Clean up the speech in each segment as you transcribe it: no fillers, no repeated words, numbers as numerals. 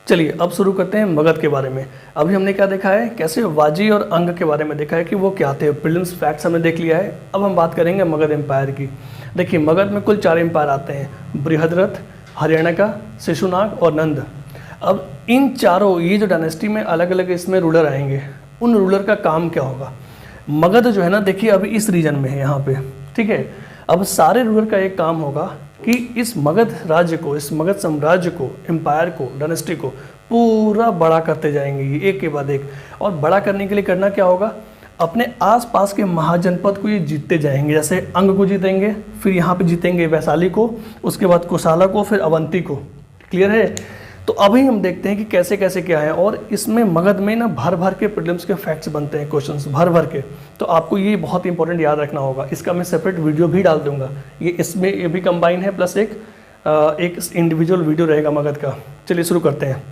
चलिए अब शुरू करते हैं मगध के बारे में। अभी हमने क्या देखा है, कैसे वाजी और अंग के बारे में देखा है कि वो क्या थे, प्रीलिम्स फैक्ट्स हमने देख लिया है। अब हम बात करेंगे मगध एम्पायर की। देखिए मगध में कुल 4 एम्पायर आते हैं, बृहद्रथ, हरियाणा, शिशुनाग और नंद। अब इन चारों ये जो डायनेस्टी में अलग अलग इसमें रूलर आएंगे, उन रूलर का काम क्या होगा। मगध जो है ना, देखिए अभी इस रीजन में है यहाँ पे, ठीक है। अब सारे रूलर का एक काम होगा कि इस मगध राज्य को, इस मगध साम्राज्य को, एम्पायर को, डायनेस्टी को पूरा बड़ा करते जाएंगे ये एक के बाद एक। और बड़ा करने के लिए करना क्या होगा, अपने आसपास के महाजनपद को ये जीतते जाएंगे। जैसे अंग को जीतेंगे, फिर यहाँ पे जीतेंगे वैशाली को, उसके बाद कोसाला को, फिर अवंती को। क्लियर है। तो अभी हम देखते हैं कि कैसे कैसे क्या है। और इसमें मगध में ना भर भर के प्रीलिम्स के फैक्ट्स बनते हैं, क्वेश्चंस भर भर के। तो आपको ये बहुत इंपॉर्टेंट याद रखना होगा। इसका मैं सेपरेट वीडियो भी डाल दूंगा, ये इसमें ये भी कंबाइन है, प्लस एक इंडिविजुअल वीडियो रहेगा मगध का। चलिए शुरू करते हैं।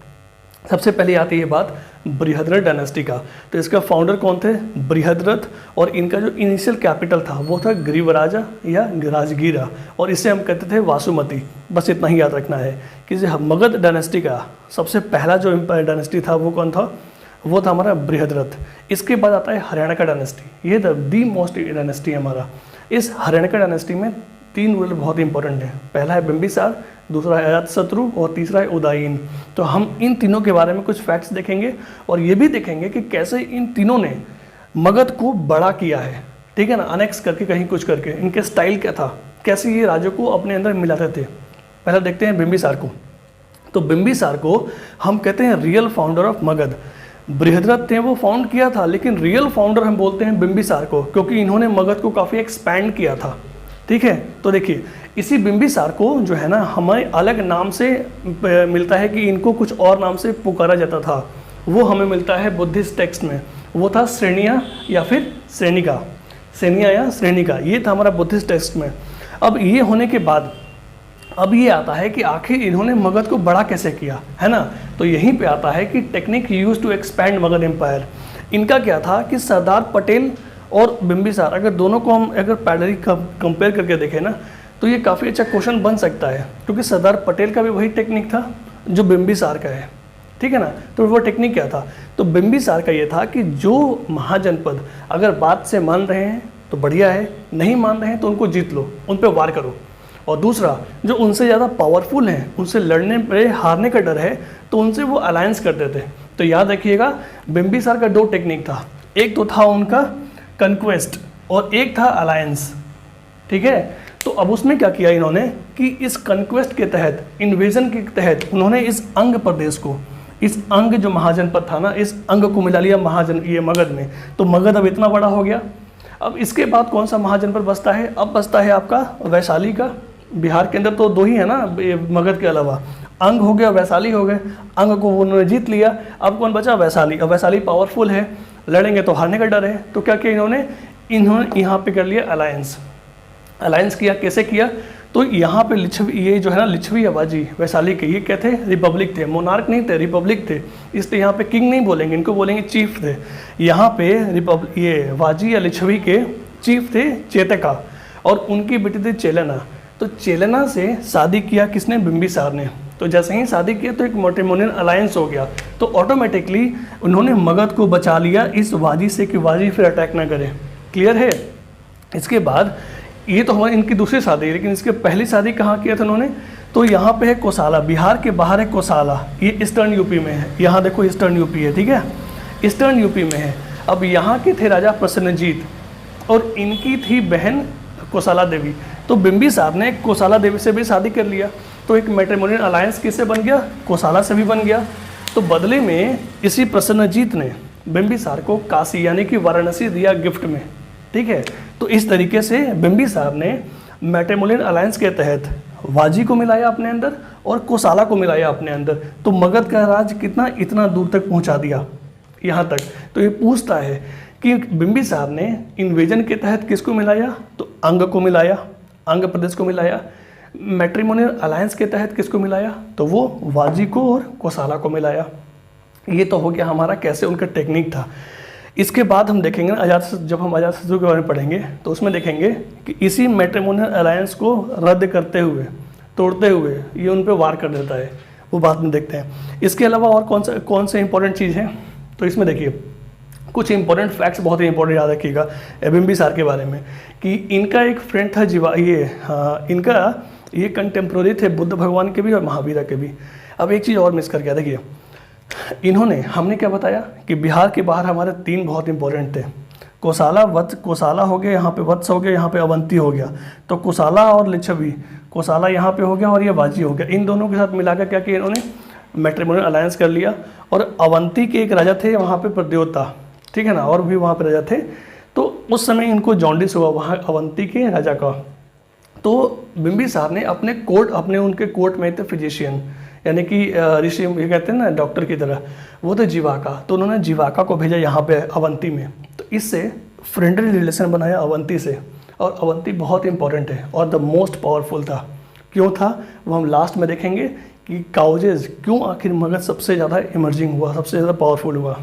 सबसे पहले आती है बात बृहद्रथ डायनेस्टी का। तो इसका फाउंडर कौन थे, बृहद्रथ। और इनका जो इनिशियल कैपिटल था वो था ग्रीवराजा या राजगीरा, और इसे हम कहते थे वासुमती। बस इतना ही याद रखना है कि जो मगध डायनेस्टी का सबसे पहला जो एम्पायर डायनेस्टी था वो कौन था, वो था हमारा बृहद्रथ। इसके बाद आता है हरियाणा का डायनेस्टी, ये दी मोस्ट डायनेस्टी है हमारा। इस हरियाणा का डायनेस्टी में 3 रूलर बहुत इंपॉर्टेंट है। पहला है बिंबिसार, दूसरा है अजातशत्रु और तीसरा है उदयन। तो हम इन तीनों के बारे में कुछ फैक्ट्स देखेंगे और ये भी देखेंगे कि कैसे इन तीनों ने मगध को बड़ा किया है, ठीक है ना, अनेक्स करके, कहीं कुछ करके। इनके स्टाइल क्या था, कैसे ये राज्यों को अपने अंदर मिलाते थे। पहले देखते हैं बिंबिसार को। तो बिंबिसार को हम कहते हैं real founder of Magadh. Brihadratha थे वो फाउंड किया था, लेकिन रियल फाउंडर हम बोलते हैं बिंबिसार को, क्योंकि इन्होंने मगध को काफ़ी एक्सपैंड किया था, ठीक है। तो देखिए इसी बिंबिसार को जो है ना हमें अलग नाम से मिलता है कि इनको कुछ और नाम से पुकारा जाता था। वो हमें मिलता है बुद्धिस्ट टेक्स्ट में, वो था श्रेणिया या फिर श्रेणिका, श्रेणिया या श्रेणिका, ये था हमारा बुद्धिस्ट टेक्स्ट में। अब ये होने के बाद अब ये आता है कि आखिर इन्होंने मगध को बड़ा कैसे किया, है ना। तो यहीं पे आता है कि technique use to expand Magadh empire. इनका क्या था कि सरदार पटेल और बिंबिसार, अगर दोनों को हम अगर पैरेलली कंपेयर करके देखें ना, तो ये काफ़ी अच्छा क्वेश्चन बन सकता है, क्योंकि सरदार पटेल का भी वही टेक्निक था जो बिंबिसार का है, ठीक है ना। तो वो टेक्निक क्या था, तो बिंबिसार का ये था कि जो महाजनपद अगर बात से मान रहे हैं तो बढ़िया है, नहीं मान रहे हैं तो उनको जीत लो, उन पर वार करो। और दूसरा, जो उनसे ज़्यादा पावरफुल हैं, उनसे लड़ने पर हारने का डर है, तो उनसे वो अलायंस करते थे। तो याद रखिएगा बिंबिसार का 2 टेक्निक था, एक तो था उनका कंक्वेस्ट और एक था अलायंस, ठीक है। तो अब उसमें क्या किया इन्होंने कि इस कंक्वेस्ट के तहत, इन्वेजन के तहत, उन्होंने इस अंग प्रदेश को, इस अंग जो महाजनपद था ना, इस अंग को मिला लिया ये मगध में। तो मगध अब इतना बड़ा हो गया। अब इसके बाद कौन सा महाजनपद बचता है, अब बचता है आपका वैशाली का। बिहार के अंदर तो 2 ही है ना मगध के अलावा, अंग हो गया, वैशाली हो गए। अंग को उन्होंने जीत लिया, अब कौन बचा, वैशाली। अब वैशाली पावरफुल है, लड़ेंगे तो हारने का डर है। तो क्या किया इन्होंने यहाँ पे कर लिया अलायंस। अलायंस किया, कैसे किया, तो यहाँ पे लिच्छवी, ये जो है ना लिच्छवी आबाजी वैशाली के, ये क्या थे, रिपब्लिक थे, मोनार्क नहीं थे, रिपब्लिक थे। इसलिए यहाँ पे किंग नहीं बोलेंगे, इनको बोलेंगे चीफ थे। यहाँ पे ये वाजी या लिच्छवी के चीफ थे चेतका, और उनकी बेटी थी चेलना। तो चेलना से शादी किया किसने, बिंबिसार ने। तो जैसे ही शादी किया तो एक मैट्रिमोनियल अलायंस हो गया। तो ऑटोमेटिकली उन्होंने मगध को बचा लिया इस वाजी से कि वाजी फिर अटैक ना करे। क्लियर है। इसके बाद ये तो हमारी इनकी दूसरी शादी, लेकिन इसके पहली शादी कहाँ किया था उन्होंने, तो यहाँ पे है कोसाला, बिहार के बाहर है कोसाला, ये ईस्टर्न यूपी में है। यहाँ देखो ईस्टर्न यूपी है, ठीक है, ईस्टर्न यूपी में है। अब यहाँ के थे राजा प्रसन्नजीत और इनकी थी बहन कोसाला देवी। तो बिंबिसार ने कोसाला देवी से भी शादी कर लिया, तो एक मैट्रिमोनियल अलायंस किससे बन गया, कोसाला से भी बन गया। तो बदले में इसी प्रसन्नजीत ने बिंबिसार को काशी यानी कि वाराणसी दिया गिफ्ट में, ठीक है। तो इस तरीके से बिंबिसार ने मैट्रिमोनियल अलायंस के तहत वाजी को मिलाया अपने अंदर और कोसाला को मिलाया अपने अंदर। तो मगध का राज कितना, इतना दूर तक पहुंचा दिया, यहाँ तक। तो ये पूछता है कि बिंबिसार ने इन्वेजन के तहत किसको मिलाया, तो अंग को मिलाया, अंग प्रदेश को मिलाया। मैट्रिमोनियल अलायंस के तहत किसको मिलाया, तो वो वाजी को और कोसाला को मिलाया। ये तो हो गया हमारा कैसे उनका टेक्निक था। इसके बाद हम देखेंगे ना जब हम अजातशत्रु के बारे में पढ़ेंगे तो उसमें देखेंगे कि इसी मैट्रिमोनियल अलायंस को रद्द करते हुए, तोड़ते हुए ये उन पर वार कर देता है। वो बाद में देखते हैं। इसके अलावा और कौन से इंपॉर्टेंट चीज़ है, तो इसमें देखिए कुछ इंपॉर्टेंट फैक्ट्स बहुत ही इंपॉर्टेंट याद रखिएगा बिंबिसार के बारे में, कि इनका एक फ्रेंड था इनका ये कंटेम्प्रोरी थे बुद्ध भगवान के भी और महावीरा के भी। अब एक चीज़ और मिस कर गया, देखिए इन्होंने, हमने क्या बताया कि बिहार के बाहर हमारे 3 बहुत इंपॉर्टेंट थे, कोसाला हो गया, यहाँ पे वत्स हो गया, यहाँ पे अवंती हो गया। तो कोसाला और लिच्छवी, कोसाला यहाँ पे हो गया और ये वाजी हो गया। इन दोनों के साथ मिलाकर क्या किया इन्होंने, मैट्रिमोनियल अलायंस कर लिया। और अवंती के एक राजा थे वहाँ पे प्रद्योता, ठीक है ना, और भी वहाँ पे राजा थे। तो उस समय इनको जॉन्डिस हुआ वहाँ अवंती के राजा का। तो बिंबिसार ने उनके कोर्ट में थे फिजिशियन, यानी कि ऋषि, ये कहते हैं ना डॉक्टर की तरह, वो थे जीवाका। तो उन्होंने जीवाका को भेजा यहाँ पे अवंती में। तो इससे फ्रेंडली रिलेशन बनाया अवंती से, और अवंती बहुत इंपॉर्टेंट है और द मोस्ट पावरफुल था। क्यों था वो हम लास्ट में देखेंगे कि काउजेज क्यों आखिर मगध सबसे ज़्यादा इमर्जिंग हुआ, सबसे ज़्यादा पावरफुल हुआ।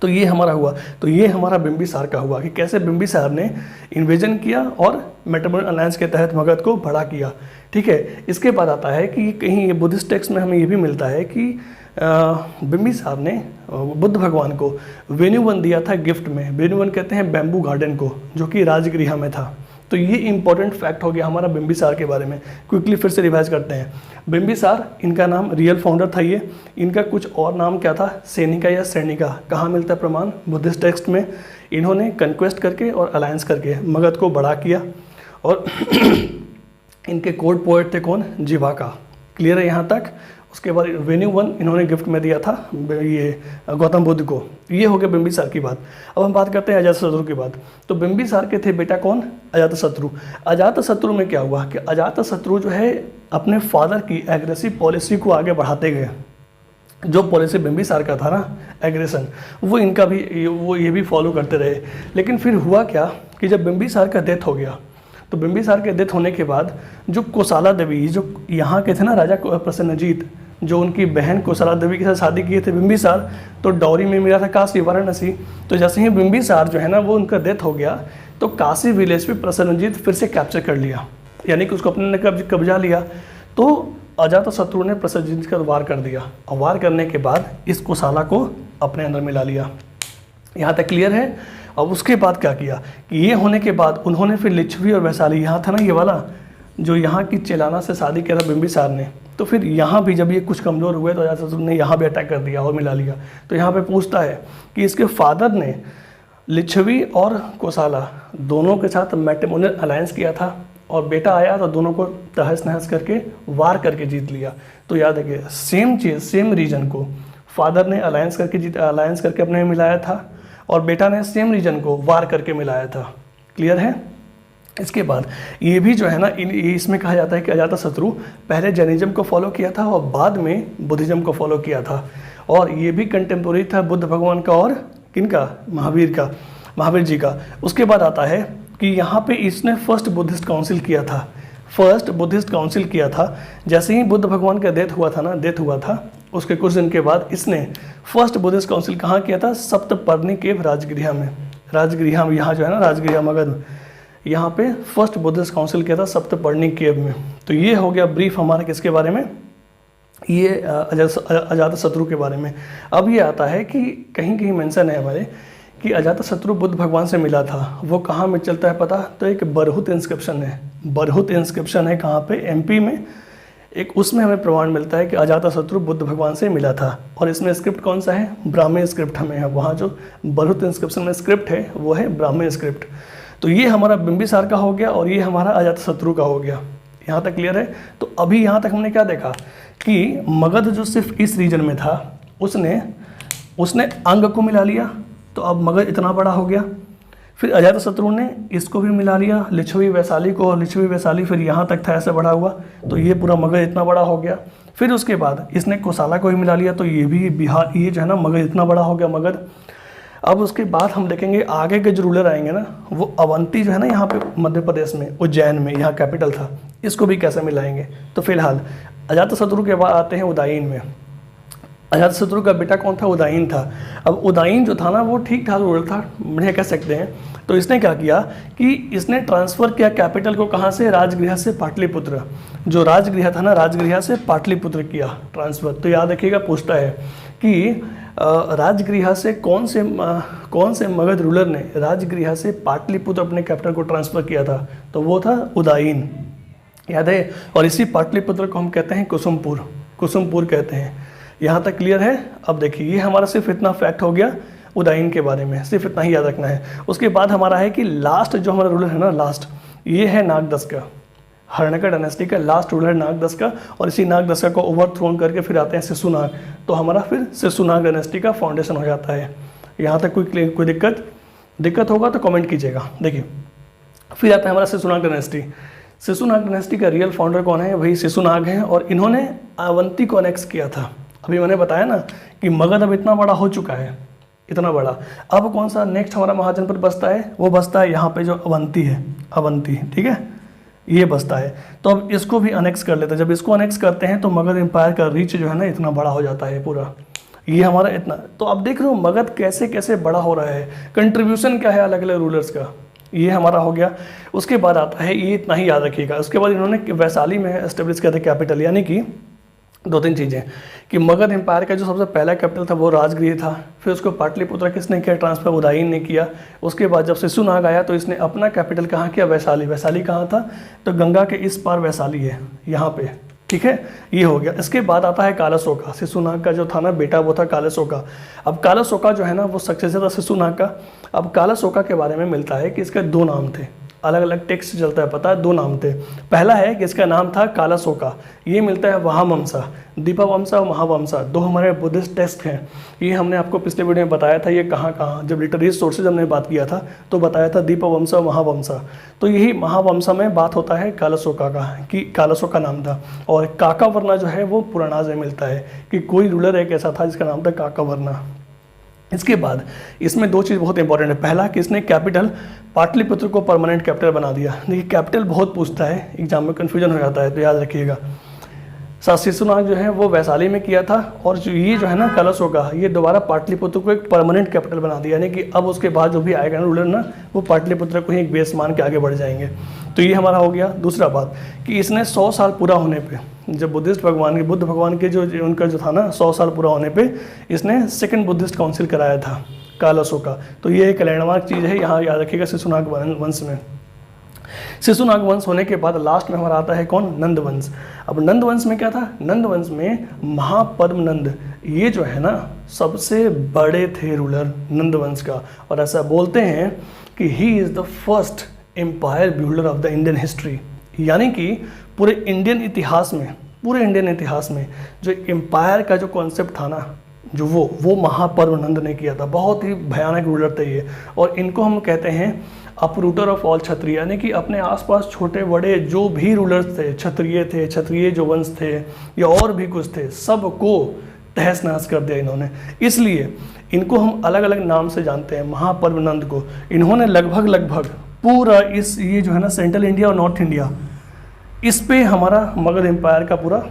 तो ये हमारा हुआ, तो ये हमारा बिंबिसार का हुआ कि कैसे बिंबिसार ने इन्वेजन किया और मैट्रिमोनियल अलायंस के तहत मगध को बड़ा किया, ठीक है। इसके बाद आता है कि कहीं ये बुद्धिस्ट टेक्स्ट में हमें ये भी मिलता है कि बिंबिसार ने बुद्ध भगवान को वेणुवन दिया था गिफ्ट में। वेणुवन कहते हैं बैम्बू गार्डन को, जो कि राजगृह में था। तो ये इंपॉर्टेंट फैक्ट हो गया हमारा बिंबिसार के बारे में। क्विकली फिर से रिवाइज करते हैं। बिंबिसार, इनका नाम रियल फाउंडर था ये। इनका कुछ और नाम क्या था, सेनिका या सैनिका। कहाँ मिलता है प्रमाण, बुद्धिस्ट टेक्स्ट में। इन्होंने कंक्वेस्ट करके और अलायंस करके मगध को बड़ा किया। और इनके कोर्ट पोएट थे कौन, जीवाका। क्लियर है यहाँ तक। उसके बाद वेणुवन इन्होंने गिफ्ट में दिया था ये गौतम बुद्ध को। ये हो गया बिंबिसार की बात। अब हम बात करते हैं अजातशत्रु की बात। तो बिंबिसार के थे बेटा कौन, अजातशत्रु। अजातशत्रु में क्या हुआ कि अजातशत्रु जो है अपने फादर की एग्रेसिव पॉलिसी को आगे बढ़ाते गए। जो पॉलिसी बिंबिसार का था ना, एग्रेशन, वो इनका भी ये भी फॉलो करते रहे। लेकिन फिर हुआ क्या कि जब बिंबिसार का डेथ हो गया, तो बिंबिसार के डेथ होने के बाद जो कोसाला देवी, जो यहाँ के थे ना राजा प्रसन्नजीत, जो उनकी बहन कोसला देवी के साथ शादी किए थे बिंबिसार, तो डॉरी में मिला था काशी वाराणसी। तो जैसे ही बिंबिसार जो है ना वो उनका डेथ हो गया, तो काशी विलेज पे प्रसन्नजीत फिर से कैप्चर कर लिया, यानी कि उसको अपने ने कब्जा लिया। तो अजातशत्रु ने प्रसन्नजीत का वार कर दिया, और वार करने के बाद इस कोसाला को अपने अंदर मिला लिया। यहाँ तक क्लियर है। अब उसके बाद क्या किया कि ये होने के बाद उन्होंने फिर लिच्छवी और वैशाली, यहाँ था ना ये वाला, जो यहाँ की चेलाना से शादी किया था बिंबिसार ने। तो फिर यहाँ भी जब ये कुछ कमज़ोर हुए तो अजातशत्रु ने यहाँ भी अटैक कर दिया और मिला लिया। तो यहाँ पे पूछता है कि इसके फादर ने लिच्छवी और कोसाला दोनों के साथ मैट्रिमोनियल अलायंस किया था, और बेटा आया तो दोनों को तहस नहस करके वार करके जीत लिया। तो याद रखिए सेम चीज़, सेम रीजन को फादर ने अलायंस करके अपने में मिलाया था, और बेटा ने सेम रीजन को वार करके मिलाया था। क्लियर है। इसके बाद ये भी जो है ना, इसमें कहा जाता है कि अजातशत्रु पहले जैनिज्म को फॉलो किया था और बाद में बुद्धिज्म को फॉलो किया था। और ये भी कंटेम्पोररी था बुद्ध भगवान का और किनका, महावीर जी का। उसके बाद आता है कि यहाँ पे इसने फर्स्ट बुद्धिस्ट काउंसिल किया था। जैसे ही बुद्ध भगवान का डेथ हुआ था उसके कुछ दिन के बाद इसने फर्स्ट बुद्धिस्ट काउंसिल कहाँ किया था, सप्तपर्णी केव राजगृह में। यहाँ जो है ना राजगृह मगध, यहाँ पे फर्स्ट बुद्धिस्ट काउंसिल किया था सप्तपर्णी केव में। तो ये हो गया ब्रीफ हमारा किसके बारे में, ये अजातशत्रु के बारे में। अब ये आता है कि कहीं कहीं मेंशन है हमारे कि अजातशत्रु बुद्ध भगवान से मिला था। वो कहाँ में चलता है पता, तो एक बरहुत इंस्क्रिप्शन है कहाँ पे, एमपी में। एक उसमें हमें प्रमाण मिलता है कि अजातशत्रु बुद्ध भगवान से मिला था। और इसमें स्क्रिप्ट कौन सा है, ब्राह्मी स्क्रिप्ट हमें है। वहाँ जो बरहुत इंस्क्रिप्शन में स्क्रिप्ट है वो है ब्राह्मी स्क्रिप्ट। तो ये हमारा बिंबिसार का हो गया और ये हमारा अजातशत्रु का हो गया। यहाँ तक क्लियर है। तो अभी यहाँ तक हमने क्या देखा कि मगध जो सिर्फ इस रीजन में था उसने अंग को मिला लिया, तो अब मगध इतना बड़ा हो गया। फिर अजातशत्रु ने इसको भी मिला लिया, लिच्छवी वैशाली को, और लिच्छवी वैशाली फिर यहाँ तक था ऐसे बड़ा हुआ, तो ये पूरा मगध इतना बड़ा हो गया। फिर उसके बाद इसने कोसाला को भी मिला लिया, तो ये भी बिहार, ये जो है ना मगध इतना बड़ा हो गया मगध। अब उसके बाद हम देखेंगे आगे के जो रूलर आएंगे ना, वो अवंती जो है ना यहाँ पे मध्य प्रदेश में, उज्जैन में, यहाँ कैपिटल था, इसको भी कैसे मिलाएंगे। तो फिलहाल अजातशत्रु के बाद आते हैं उदयीन में। अजातशत्रु का बेटा कौन था? उदयन था। अब उदयन जो था ना वो ठीक ठाक रूलर था, बढ़िया कह सकते हैं। तो इसने क्या किया कि इसने ट्रांसफ़र किया कैपिटल को कहाँ से? राजगृह से पाटलिपुत्र। जो राजगृह था ना, राजगृह से पाटलिपुत्र किया ट्रांसफ़र। तो याद रखिएगा, पूछता है कि राजगृह से कौन से मगध रूलर ने राजगृह से पाटलिपुत्र अपने कैपिटल को ट्रांसफ़र किया था? तो वो था उदयन, याद है। और इसी पाटलिपुत्र को हम कहते हैं कुसुमपुर, कुसुमपुर कहते हैं। यहाँ तक क्लियर है? अब देखिए, ये हमारा सिर्फ इतना फैक्ट हो गया उदयन के बारे में, सिर्फ इतना ही याद रखना है। उसके बाद हमारा है कि लास्ट जो हमारा रूलर है ना, लास्ट ये है नागदस का। हर्णका डायनेस्टी का लास्ट रूलर नागदस का, और इसी नागदस को ओवरथ्रोन करके फिर आते हैं शिशुनाग। तो हमारा फिर शिशुनाग डायनेस्टी का फाउंडेशन हो जाता है। यहाँ तक कोई दिक्कत होगा तो कमेंट कीजिएगा। देखिए, फिर आता है हमारा शिशुनाग डायनेस्टी। शिशुनाग डायनेस्टी का रियल फाउंडर कौन है? वही शिशुनाग हैं, और इन्होंने अवंती को अनेक्स किया था। अभी मैंने बताया ना कि मगध अब इतना बड़ा हो चुका है, इतना बड़ा। अब कौन सा नेक्स्ट हमारा महाजनपद बसता है? वो बसता है यहाँ पे जो अवंती है, अवंती, ठीक है, ये बसता है। तो अब इसको भी अनेक्स कर लेते हैं। जब इसको अनेक्स करते हैं तो मगध एम्पायर का रीच जो है ना इतना बड़ा हो जाता है पूरा, ये हमारा इतना। तो अब देख रहे हो मगध कैसे कैसे बड़ा हो रहा है, कंट्रीब्यूशन क्या है अलग अलग रूलर्स का, ये हमारा हो गया। उसके बाद आता है, ये इतना ही याद रखिएगा, उसके बाद इन्होंने वैशाली में एस्टेब्लिश किया था कैपिटल। यानी कि दो तीन चीज़ें कि मगध एम्पायर का जो सबसे पहला कैपिटल था वो राजगृह था, फिर उसको पाटलिपुत्र किसने किया ट्रांसफर? उदयन ने किया। उसके बाद जब शिशुनाग आया तो इसने अपना कैपिटल कहाँ किया? वैशाली। वैशाली कहाँ था? तो गंगा के इस पार वैशाली है, यहाँ पे, ठीक है, ये हो गया। इसके बाद आता है कालाशोका। शिशुनाग का जो था ना बेटा वो था कालाशोका। अब कालाशोका जो है ना वो सक्सेसर था शिशुनाग का। अब कालाशोका के बारे में मिलता है कि इसके दो नाम थे, अलग अलग टेक्स्ट चलता है, पता है, दो नाम थे। पहला है कि इसका नाम था कालाशोका, ये मिलता है वहावंशा, दीपवंशा और महावंशा, दो हमारे बुद्धिस्ट टेक्स्ट हैं। ये हमने आपको पिछले वीडियो में बताया था, ये कहाँ जब लिटरेरी सोर्सेज हमने बात किया था तो बताया था दीपवंशा और महावंशा। तो यही महावंशा में बात होता है कालाशोका का, कि कालाशोका नाम था। और काकावर्ना जो है वो पुराणाज में मिलता है कि कोई रूलर एक ऐसा था जिसका नाम था काकावर्ना। इसके बाद इसमें दो चीज़ बहुत इंपॉर्टेंट है। पहला कि इसने कैपिटल पाटलिपुत्र को परमानेंट कैपिटल बना दिया। देखिए, कैपिटल बहुत पूछता है, एग्जाम में कन्फ्यूजन हो जाता है, तो याद रखिएगा। शिशुनाग जो है वो वैशाली में किया था, और जो है ना कालाशोका, ये दोबारा पाटलिपुत्र को एक परमानेंट कैपिटल बना दिया। यानी कि अब उसके बाद जो भी आएगा ना रूलर ना, वो पाटलिपुत्र को ही एक बेस मान के आगे बढ़ जाएंगे। तो ये हमारा हो गया। दूसरा बात कि इसने 100 साल पूरा होने पे, जब बुद्ध भगवान के जो उनका जो था ना 100 साल पूरा होने पे इसने सेकंड बुद्धिस्ट काउंसिल कराया था कालाशोका। तो ये एक लैंडमार्क चीज़ है, यहाँ याद रखिएगा शिशुनाग वंश में। शिशुनाग वंश होने के बाद लास्ट में हमारा आता है कौन? नंद वंश। अब नंद वंश में क्या था? नंद वंश में महापद्मनंद, ये जो है ना सबसे बड़े थे रूलर नंद वंश का। और ऐसा बोलते हैं कि he is the first empire builder of the Indian history. यानी कि पूरे इंडियन इतिहास में जो एम्पायर का जो कॉन्सेप्ट था ना, जो वो महापद्मनंद ने किया था। बहुत ही भयानक रूलर थे ये, और इनको हम कहते हैं अपरूटर ऑफ ऑल क्षत्रिय। यानी कि अपने आसपास छोटे बड़े जो भी रूलर्स थे, क्षत्रिय जो वंश थे या और भी कुछ थे, सबको तहस नहस कर दिया इन्होंने। इसलिए इनको हम अलग अलग नाम से जानते हैं। महापद्मनंद को इन्होंने लगभग पूरा ये जो है ना सेंट्रल इंडिया और नॉर्थ इंडिया, इस पे हमारा मगध एम्पायर का पूरा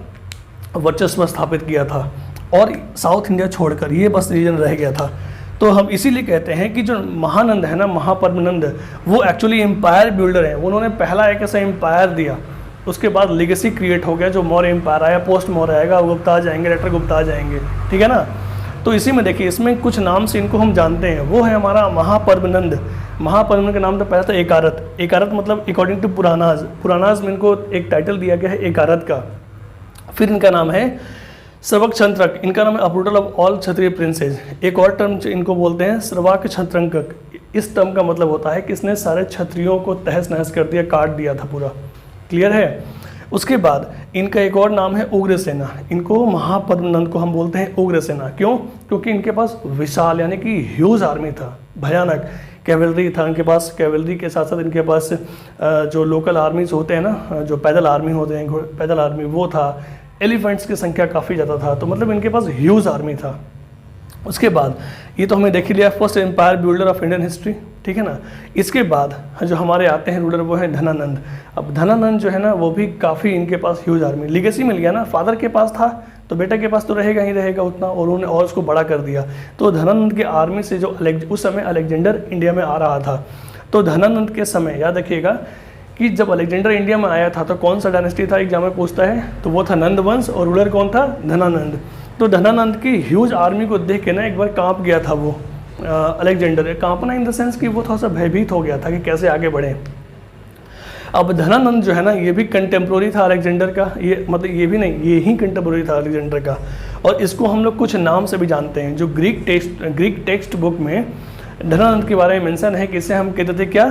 वर्चस्व स्थापित किया था, और साउथ इंडिया छोड़कर ये बस रीजन रह गया था। तो हम इसीलिए कहते हैं कि जो महानंद है ना, महापद्मनंद, वो एक्चुअली एम्पायर बिल्डर हैं। उन्होंने पहला एक ऐसा एम्पायर दिया, उसके बाद लेगेसी क्रिएट हो गया। जो मौर्य एम्पायर आया, पोस्ट मौर्य आएगा, गुप्ता आ जाएंगे, लेटर गुप्ता आ जाएंगे, ठीक है ना। तो इसी में देखिए, इसमें कुछ नाम से इनको हम जानते हैं। वो है हमारा महापद्मनंद। महापद्मनंद का नाम तो पहला था एकारत। एकारत मतलब अकॉर्डिंग टू पुरानाज में इनको एक टाइटल दिया गया है एकारत का। फिर इनका नाम है श्रवक छंत्रक, इनका नाम है अपरूटल ऑफ ऑल क्षत्रिय प्रिंसेज। एक और टर्म इनको बोलते हैं श्रवाक छत्रंकक। इस टर्म का मतलब होता है कि इसने सारे क्षत्रियों को तहस नहस कर दिया, काट दिया था पूरा। क्लियर है। उसके बाद इनका एक और नाम है उग्रसेना। इनको महापद्मनंद को हम बोलते हैं उग्रसेना। क्यों? क्योंकि इनके पास विशाल यानी कि ह्यूज आर्मी था, भयानक कैवलरी था इनके पास। कैवलरी के साथ साथ इनके पास जो लोकल आर्मीज होते हैं ना, जो पैदल आर्मी होते हैं, पैदल आर्मी, वो था। एलिफेंट्स की संख्या काफ़ी ज़्यादा था। तो मतलब इनके पास ह्यूज आर्मी था। उसके बाद ये तो हमें देख ही लिया, first empire builder of Indian history, ठीक है ना। इसके बाद जो हमारे आते हैं रूलर वो है धनानंद। अब धनानंद जो है ना वो भी काफ़ी इनके पास ह्यूज आर्मी, लीगेसी मिल गया ना, फादर के पास था तो बेटा के पास तो रहेगा ही रहेगा उतना, और उन्होंने और उसको बड़ा कर दिया। तो धनानंद की आर्मी से जो उस समय अलेक्जेंडर इंडिया में आ रहा था, तो धनानंद के समय याद रखिएगा कि जब अलेक्जेंडर इंडिया में आया था तो कौन सा डायनेस्टी था एग्जाम में पूछता है, तो वो था नंद वंश, और रूलर कौन था, धनानंद। तो धनानंद की ह्यूज आर्मी को देख के ना एक बार कांप गया था वो अलेक्जेंडर। कांपना इन द सेंस कि वो थोड़ा सा भयभीत हो गया था कि कैसे आगे बढ़े। अब धनानंद जो है ना ये भी कंटेम्प्रोरी था अलेक्जेंडर का, ये मतलब ये भी नहीं, ये ही कंटेम्प्रोरी था अलेक्जेंडर का। और इसको हम लोग कुछ नाम से भी जानते हैं। जो ग्रीक टेक्स्ट बुक में धनानंद के बारे में मेंशन है कि इसे हम कहते थे क्या,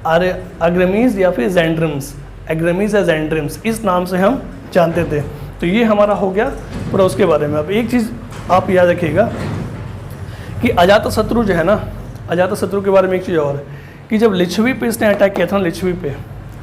अग्रमीज या फिर जैंड्रम्स, एग्रमीज या जैंड्रम्स, इस नाम से हम जानते थे। तो ये हमारा हो गया पूरा उसके बारे में। अब एक चीज़ आप याद रखिएगा कि अजातशत्रु जो है ना, अजातशत्रु के बारे में एक चीज़ और, कि जब लिच्छवी पे इसने अटैक किया था ना, लिच्छवी पे,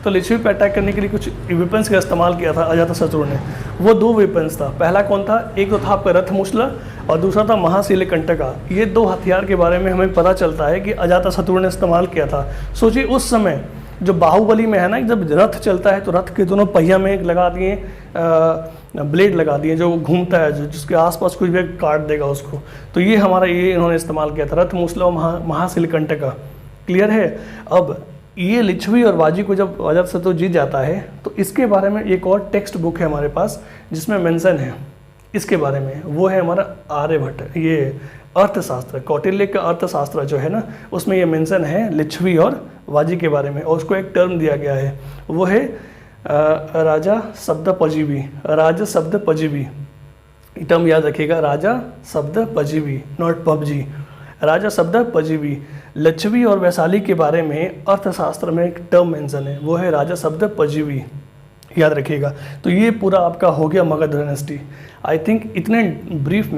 तो लिच्छवी पे अटैक करने के लिए कुछ वेपन्स का इस्तेमाल किया था अजातशत्रु ने। वो 2 वेपन्स था, पहला कौन था, एक तो था आपका रथमुसला और दूसरा था महाशिलकंटका। ये 2 हथियार के बारे में हमें पता चलता है कि अजातशत्रु ने इस्तेमाल किया था। सोचिए उस समय जो बाहुबली में है ना, जब रथ चलता है तो रथ के दोनों पहिया में एक लगा दिए ब्लेड लगा दिए जो घूमता है, जिसके आसपास कुछ भी काट देगा उसको। तो ये हमारा ये इन्होंने इस्तेमाल किया था, रथमुसला और महाशिलकंटका। क्लियर है। अब ये लिच्छवी और वाजी को जब अजातशत्रु जीत जाता है तो इसके बारे में एक और टेक्स्ट बुक है हमारे पास जिसमें मेंशन है इसके बारे में, वो है हमारा आर्यभट्ट, ये अर्थशास्त्र, कौटिल्य का अर्थशास्त्र जो है ना, उसमें ये मेंशन है लिच्छवी और वाजी के बारे में, और उसको एक टर्म दिया गया है, वो है राजा शब्द पजीवी, राजा शब्द पजीवी। टर्म याद रखिएगा, राजा शब्द पजीवी, नॉट पबजी, राजा शब्द पजीवी। लिच्छवी और वैशाली के बारे में अर्थशास्त्र में एक टर्म मेंशन है, वो है राजा शब्द पजीवी, याद रखिएगा। तो ये पूरा आपका हो गया मगध डायनेस्टी। आई थिंक इतने ब्रीफ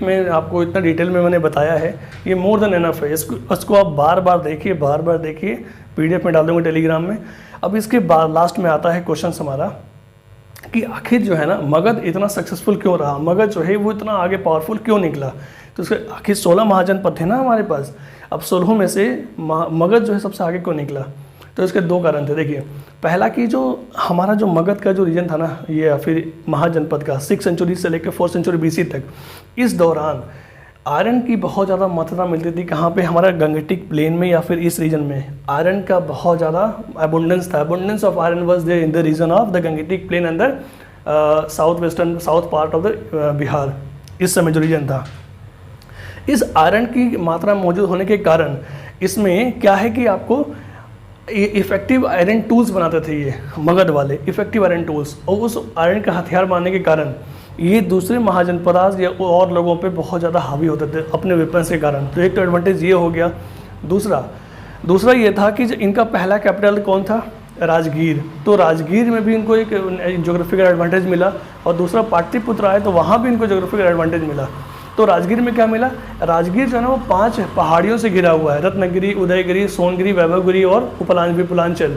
में आपको इतना डिटेल में मैंने बताया है, ये मोर देन एनफ है। इसको आप बार बार देखिए, PDF में डाल दूँगा टेलीग्राम में। अब इसके बाद लास्ट में आता है क्वेश्चन हमारा कि आखिर जो है ना मगध इतना सक्सेसफुल क्यों रहा, मगध जो है वो इतना आगे पावरफुल क्यों निकला। तो उसके आखिर 16 महाजनपद थे ना हमारे पास, अब 16 में से मगध जो है सबसे आगे क्यों निकला। तो इसके 2 कारण थे। देखिए, पहला कि जो हमारा जो मगध का जो रीजन था ना, ये या फिर महाजनपद का 6 सेंचुरी से लेकर 4 सेंचुरी BC तक, इस दौरान आयरन की बहुत ज़्यादा मात्रा मिलती थी। कहाँ पे, हमारा गंगेटिक प्लेन में या फिर इस रीजन में आयरन का बहुत ज़्यादा अबुंडेंस था। Abundance of iron was there in the region of the Gangetic plain and the south part of the Bihar, इस समय जो रीजन था। इस आयरन की मात्रा मौजूद होने के कारण इसमें क्या है कि आपको इफेक्टिव आयरन टूल्स बनाते थे ये मगध वाले, इफेक्टिव आयरन टूल्स, और उस आयरन का हथियार बनाने के कारण ये दूसरे महाजनपदास या और लोगों पे बहुत ज़्यादा हावी होते थे अपने वेपन्स के कारण। तो एक तो एडवांटेज ये हो गया। दूसरा ये था कि इनका पहला कैपिटल कौन था, राजगीर। तो राजगीर में भी इनको एक ज्योग्राफिकल एडवांटेज मिला, और दूसरा पाटलिपुत्र आए तो वहाँ भी इनको ज्योग्राफिकल एडवांटेज मिला। तो राजगीर में क्या मिला, राजगीर जो है ना वो 5 पहाड़ियों से घिरा हुआ है, रत्नगिरी, उदयगिरी, सोनगिरी, वैभवगिरी और विपुलांचल।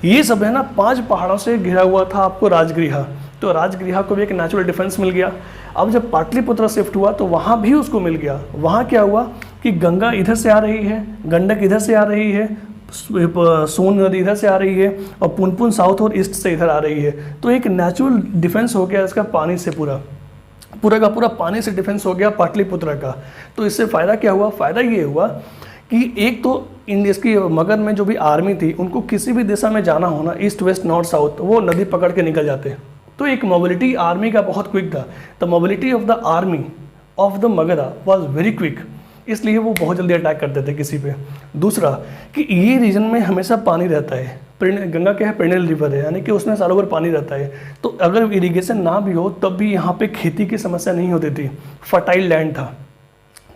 ये सब है ना 5 पहाड़ों से घिरा हुआ था आपको राजगृह। तो राजगृह को भी एक नेचुरल डिफेंस मिल गया। अब जब पाटलिपुत्र शिफ्ट हुआ तो वहाँ भी उसको मिल गया। वहाँ क्या हुआ कि गंगा इधर से आ रही है, गंडक इधर से आ रही है, सोन नदी इधर से आ रही है, और पुनपुन साउथ और ईस्ट से इधर आ रही है। तो एक नेचुरल डिफेंस हो गया इसका पानी से, पूरा का पूरा पानी से डिफेंस हो गया पाटलिपुत्र का। तो इससे फ़ायदा क्या हुआ, फ़ायदा ये हुआ कि एक तो इसकी मगध में जो भी आर्मी थी उनको किसी भी दिशा में जाना होना, ईस्ट वेस्ट नॉर्थ साउथ, वो नदी पकड़ के निकल जाते। तो एक मोबिलिटी आर्मी का बहुत क्विक था। The mobility of the army of the Magadha was very quick, इसलिए वो बहुत जल्दी अटैक करते थे किसी पे। दूसरा कि ये रीजन में हमेशा पानी रहता है, गंगा क्या है, पेरेनियल रिवर है, यानी कि उसमें सालों भर पानी रहता है। तो अगर इरिगेशन ना भी हो तब भी यहाँ पे खेती की समस्या नहीं होती थी, फर्टाइल लैंड था।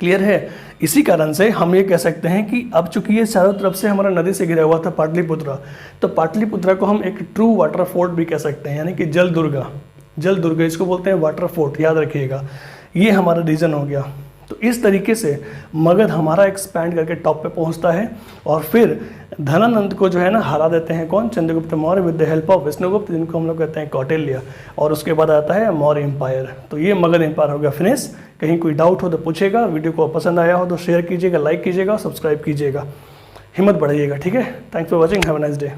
क्लियर है। इसी कारण से हम ये कह सकते हैं कि अब चूंकि ये चारों तरफ से हमारा नदी से घिरा हुआ था पाटलिपुत्र, तो पाटलिपुत्र को हम एक ट्रू वाटर फोर्ट भी कह सकते हैं, यानी कि जल दुर्ग इसको बोलते हैं, वाटर फोर्ट, याद रखिएगा। ये हमारा रीजन हो गया। तो इस तरीके से मगध हमारा एक्सपैंड करके टॉप पे पहुंचता है, और फिर धनानंद को जो है ना हरा देते हैं कौन, Chandragupta Maurya with the help of Vishnugupta, जिनको हम लोग कहते हैं कौटिल्य, और उसके बाद आता है मौर्य एम्पायर। तो ये मगध एम्पायर हो गया फिनिश। कहीं कोई डाउट हो तो पूछेगा, वीडियो को पसंद आया हो तो शेयर कीजिएगा, लाइक कीजिएगा, सब्सक्राइब कीजिएगा, हिम्मत बढ़ाइएगा। ठीक है, thanks for watching, have a nice day.